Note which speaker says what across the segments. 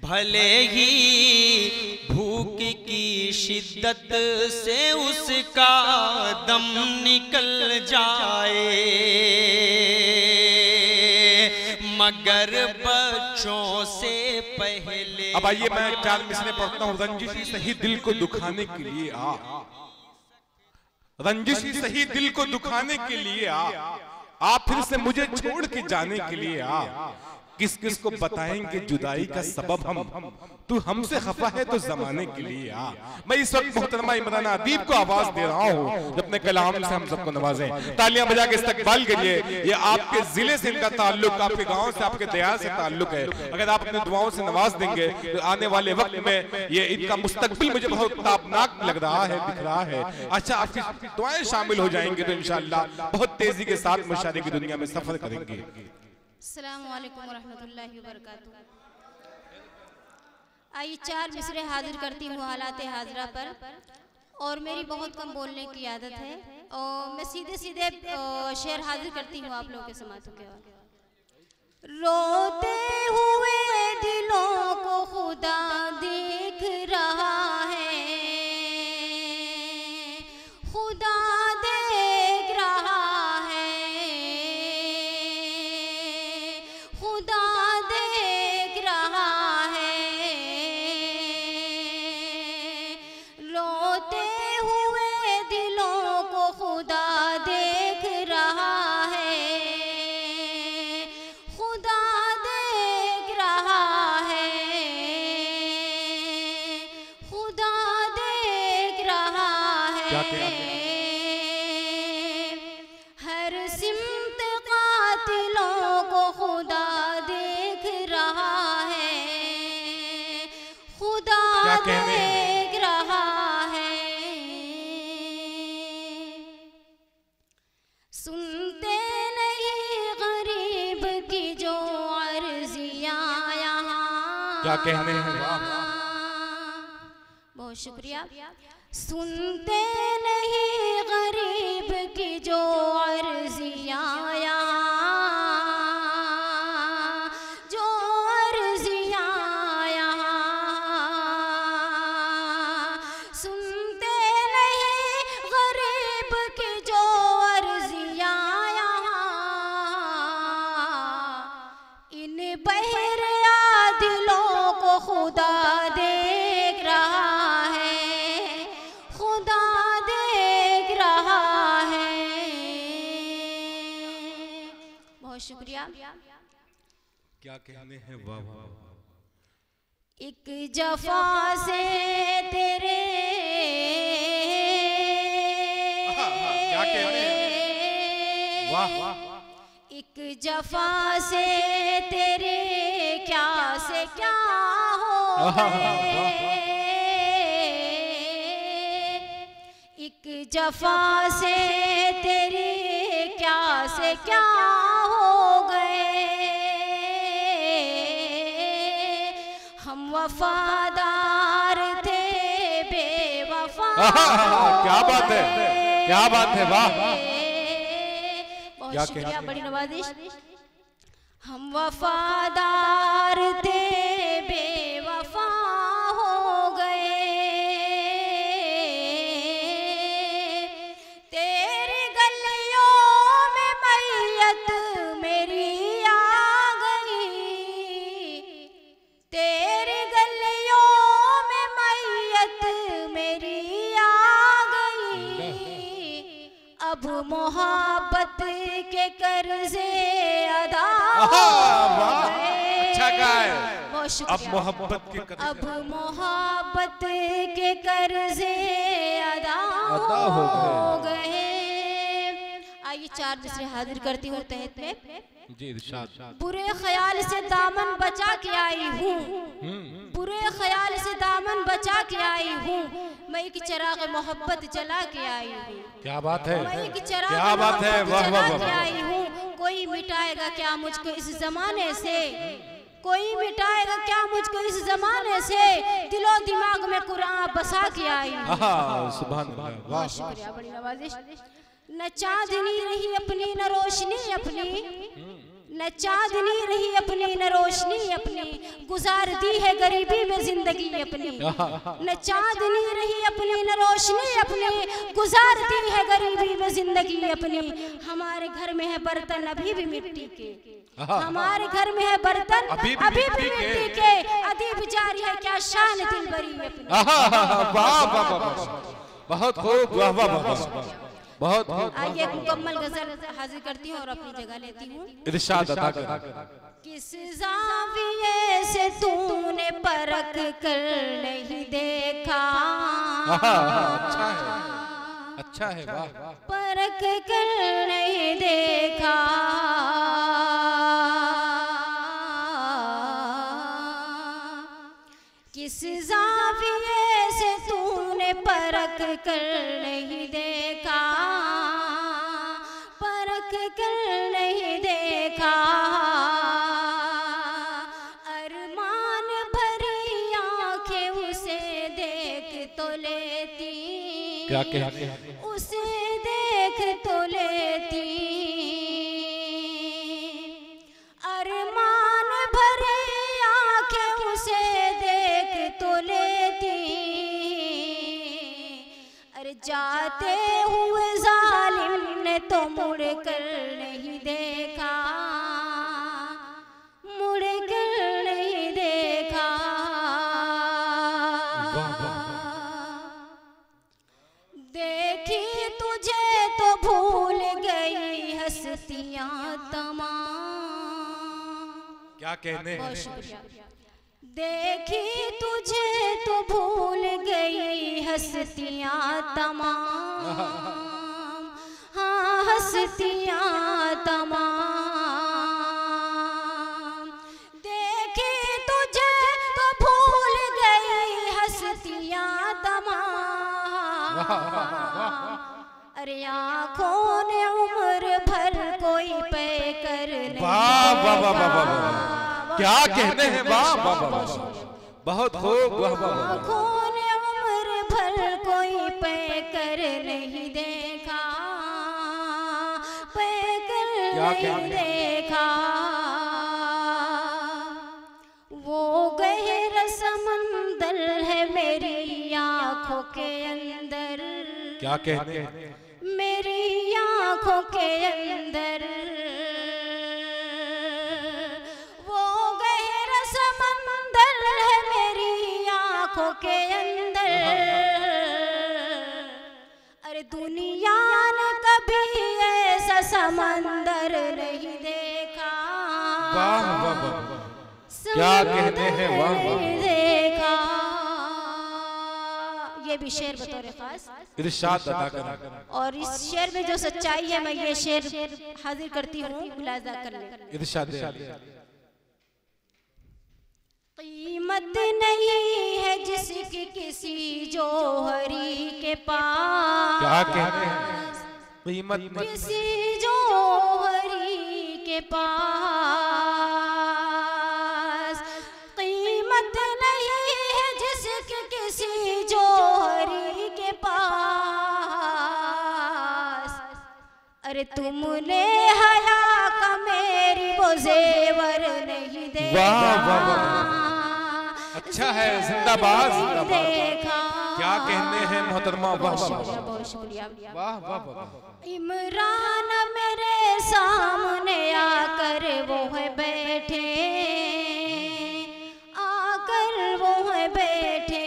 Speaker 1: भले ही भूख की शिद्दत से उसका दम निकल जाए, मगर बच्चों से पहले।
Speaker 2: अब आइए मैं 4 मिसरें पढ़ता हूँ। रंजिशी सही दिल को दुखाने के लिए आ, रंजिशी सही दिल को दुखाने के लिए आ फिर से मुझे छोड़ के जाने के लिए आ। किस किस को बताएंगे जुदाई का सबब हम, तू हमसे खफा है तो जमाने के लिए आ। मैं इस वक्त मोहतरमा इमरान अदीब को आवाज दे रहा हूँ, अपने कलाम से हम सबको नवाजें। तालियां बजा के इस्तकबाल करिए। ये आपके जिले से इनका ताल्लुक, आपके गांव से, आपके दयाल से ताल्लुक है। अगर आप अपने दुआओं से नवाज देंगे तो आने वाले वक्त में ये इनका मुस्तकबिल मुझे बहुत ताबनाक लग रहा है, दिख रहा है। अच्छा, आपकी दुआएं शामिल हो जाएंगे तो इंशाअल्लाह बहुत तेजी के साथ मुशारे की दुनिया में सफर करेंगे।
Speaker 3: अस्सलामु अलैकुम वरहमतुल्लाहि वबरकातुहू। आइए 4 मिसरे हाजिर करती हूँ हालात हाजरा पर। और मेरी बहुत कम बोलने की आदत है और मैं सीधे सीधे शेर हाजिर करती हूँ आप लोगों के समातों के बाद। रोते हुए दिलों को खुदा देख रहा है, खुदा देख रहा है, खुदा देख रहा है। रोते हुए दिलों को खुदा देख रहा है, खुदा देख रहा है, खुदा देख रहा है। हर सिमत कातिलों को खुदा देख रहा है, खुदा देख रहा है। सुनते नहीं गरीब की जो अर्जियां यहाँ,
Speaker 2: क्या कहने हैं?
Speaker 3: बहुत शुक्रिया। सुनते नहीं गरीब की जो अर्जियां यहाँ, जो अर्जियां यहाँ। सुनते नहीं गरीब की जो अर्जियां यहाँ, इन बहरिया दिलों को खुदा देख रहा है, खुदा देख रहा है। बहुत शुक्रिया।
Speaker 2: क्या कहने हैं? वाह वाह।
Speaker 3: एक जफा से तेरे,
Speaker 2: क्या कहने हैं? वाह वाह।
Speaker 3: एक जफा से तेरे क्या से क्या हो गए, एक जफा से तेरे क्या से क्या हो गए। हम वफादार थे बेवफा।
Speaker 2: क्या बात है, क्या बात है, वाह।
Speaker 3: बहुत शुक्रिया, बड़ी नवाजिश। हम वफादार थे बेवफा हो गए, तेरी गलियों में मैयत मेरी आ गई, तेरी गलियों में मैयत मेरी आ गई। अब मोहब्बत के कर्जे अदा हो गए।
Speaker 2: अच्छा गाए। अब
Speaker 3: शुक्रिया।
Speaker 2: मोहब्बत के कर्जे,
Speaker 3: अब मोहब्बत के कर्जे अदा
Speaker 2: हो
Speaker 3: हो गए। आइए 4 मिसरे हाजिर करती हूँ तहत में।
Speaker 2: जी इरशाद।
Speaker 3: बुरे ख्याल से दामन बचा के आई हूँ, बुरे ख्याल से दामन बचा के आई हूँ, मैं एक चिराग मोहब्बत जला के आई हूँ।
Speaker 2: क्या बात है,
Speaker 3: मैं एक चिराग
Speaker 2: क्या बात है, वाह
Speaker 3: जला
Speaker 2: वाह
Speaker 3: के
Speaker 2: वाह।
Speaker 3: आई हूँ। कोई मिटाएगा क्या मुझको इस जमाने से, कोई मिटाएगा क्या मुझको इस जमाने से। दिलो दिमाग में कुरान बसा के आई हूँ।
Speaker 2: सुभान अल्लाह, वाह।
Speaker 3: शुक्रिया, बड़ी नवाजिश। न चांदनी रही अपनी न रोशनी अपनी, न चांदनी रही अपनी न रोशनी अपनी, गुजार दी है गरीबी में जिंदगी अपनी। न चांदनी रही अपनी न रोशनी अपनी, गुजार दी है गरीबी में जिंदगी अपनी। हमारे घर में है बर्तन अभी भी मिट्टी के, हमारे घर में है बर्तन अभी भी मिट्टी के, अदीब जारी है क्या शान दिलबरी अपनी।
Speaker 2: वाह वाह वाह, बहुत खूब, वाह वाह वाह, बहुत।
Speaker 3: आइए मुकम्मल गजल हाजिर करती हूँ और अपनी जगह लेती हूँ।
Speaker 2: इरशाद अता कर।
Speaker 3: किस ज़ाविये से तूने परख कर नहीं देखा,
Speaker 2: अच्छा है, अच्छा है, वाह।
Speaker 3: परख कर नहीं देखा, किस ज़ाविये से तूने परख कर नहीं देखा, परख कर नहीं देखा। अरमान भरी आंखें उसे देख तो लेती,
Speaker 2: क्या कहते हैं,
Speaker 3: उसे देख तो लेती। अरमान भरी आंखें उसे देख तो लेती, अरे जाते हुए जालिम ने तो मुड़ कर नहीं देखा, मुड़ कर नहीं देखा। देखी तुझे तो भूल गई हस्तियां तमाम,
Speaker 2: क्या कहने
Speaker 3: बहुत शुक्रिया। देखी तुझे तो भूल गई हस्तियां तमाम, हाँ हस्तियां तमाम। देखी तुझे तो भूल गई हस्तियां तमाम, अरे आँखों ने उम्र भर कोई पे कर नहीं।
Speaker 2: वाह वाह वाह वाह वाह, क्या कहते हैं, वाह वाह वाह, बहुत खूब, वाह वाह।
Speaker 3: आँखों ने उम्र भर कोई पे कर नहीं देखा, पे कर नहीं देखा। वो गहरा समंदर है मेरी आँखों के अंदर,
Speaker 2: क्या कहते हैं,
Speaker 3: मेरी आँखों के अंदर। वो गहरा समंदर है मेरी आँखों के अंदर, अरे दुनिया ने कभी ऐसा समंदर नहीं देखा।
Speaker 2: वाह वाह वाह, क्या कहते हैं, वाह वाह।
Speaker 3: देखा। ये भी शेर बतौर खास
Speaker 2: इरशाद अता कर।
Speaker 3: और इस शेर में जो सच्चाई है मैं ये शेर हाजिर करती हूँ, मुलाजा कर ले।
Speaker 2: इरशाद।
Speaker 3: कीमत नहीं है जिसकी किसी जौहरी के पास,
Speaker 2: क्या कहते हैं, कीमत
Speaker 3: किसी जौहरी के पास। कीमत नहीं है जिसकी किसी जौहरी के पास, अरे तुमने हया का मेरी वो जेवर नहीं देखा।
Speaker 2: वाह वाह वाह, अच्छा है, जिंदाबाद जिंदाबाद।
Speaker 3: देखा।
Speaker 2: क्या कहने हैं मोहतरमा, वाह वाह
Speaker 3: बहुत शुक्रिया।
Speaker 2: वाह वाह वाह।
Speaker 3: इमरान मेरे सामने आकर वो है बैठे, आकर वो है बैठे।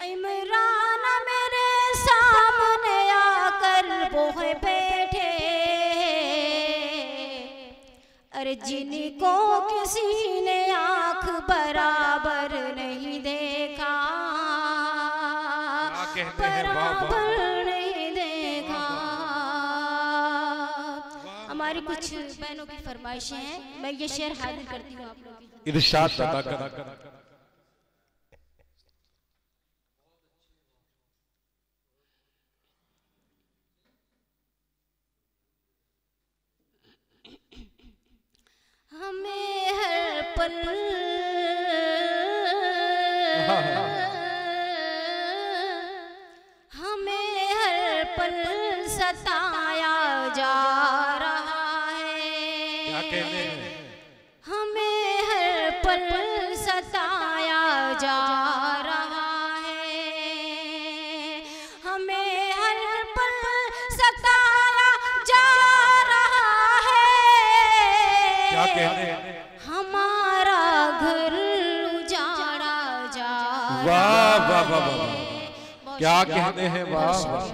Speaker 3: इमरान मेरे सामने आकर वो है बैठे, अरे जिनको किसी ने आँख बराबर नहीं देखा, बराबर नहीं देखा। हमारी कुछ बहनों की फरमाइशें हैं, मैं ये शेर हाजिर करती हूँ आप लोगों की।
Speaker 2: इरशाद अता कर।
Speaker 3: हमें हर पल हमें हर पल सताया जा रहा हमें हर पल सताया जा रहा है, हमें हर पल सताया जा रहा है।
Speaker 2: क्या कहते हैं?
Speaker 3: हमारा घर उजाड़ा जा
Speaker 2: वाह वाह वाह वाह, क्या कहते हैं? वाह वाह,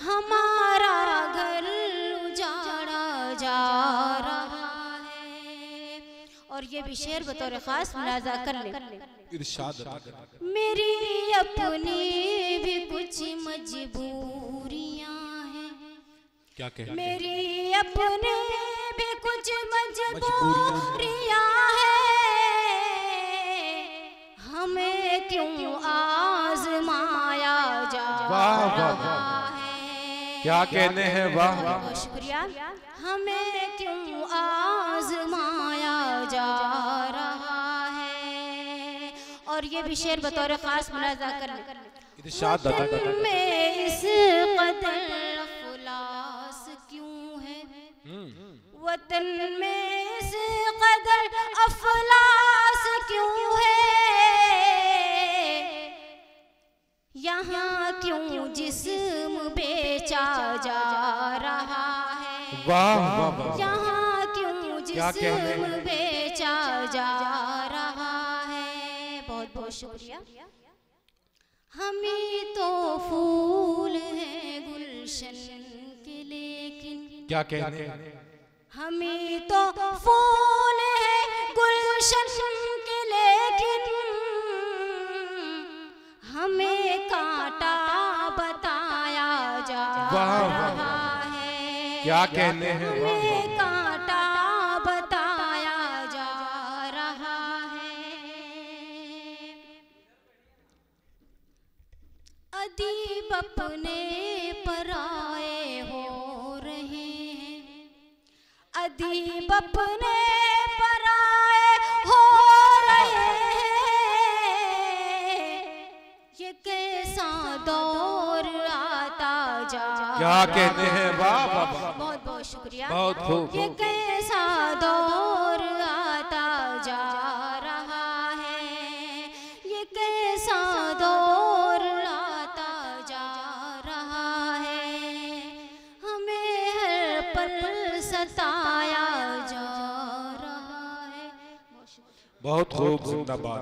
Speaker 3: हमारा घर उजाड़ा जा रहा है। और ये भी शेर बतौर खास मुलाजा कर ले।
Speaker 2: इरशाद।
Speaker 3: मेरी अपनी भी कुछ मजबूरियां हैं,
Speaker 2: क्या कहते हैं?
Speaker 3: मेरी अपनी भी कुछ मजबूरियां हैं। हमें क्यों आजमाया जा
Speaker 2: वाह वाह वाह,
Speaker 3: है।
Speaker 2: क्या कहते हैं? वाह वाह,
Speaker 3: बहुत शुक्रिया। हमें क्यों आजमाया जा रहा है। और ये भी शेर बतौर खास मुलाजा कर ले।
Speaker 2: इरशाद अदा कर।
Speaker 3: वतन में इस कदर अफलास क्यों है, वतन में इस कदर अफलास क्यों है। यहाँ क्यों जिस्म बेचा जा रहा है।
Speaker 2: वाह वाह वाह,
Speaker 3: यहाँ क्यों
Speaker 2: क्या कहने
Speaker 3: जिस्म
Speaker 2: हैं?
Speaker 3: बेचा जा रहा है। बहुत बहुत शुक्रिया। हम ही तो फूल हैं गुलशन के, लेकिन
Speaker 2: क्या कहते हैं?
Speaker 3: हम ही तो फूल हैं गुलशन के, लेकिन हमें कांटा बताया जा
Speaker 2: वाह वाह,
Speaker 3: रहा है।
Speaker 2: क्या कहते हैं? वाह
Speaker 3: हमें
Speaker 2: वाह,
Speaker 3: कांटा बताया जा रहा है। अदीब अपने पराए हो रहे हैं, अदीब अपने पराए हो रहे हैं। ये कैसा दौर आता जा
Speaker 2: क्या कहते हैं? वाह वाह वाह,
Speaker 3: बहुत बहुत शुक्रिया।
Speaker 2: बहुत खूब।
Speaker 3: ये कैसा दौर आता जा रहा है, ये कैसा दौर आता जा रहा है। हमें हर पल सताया जा रहा है।
Speaker 2: बहुत खूब, जिंदाबाद।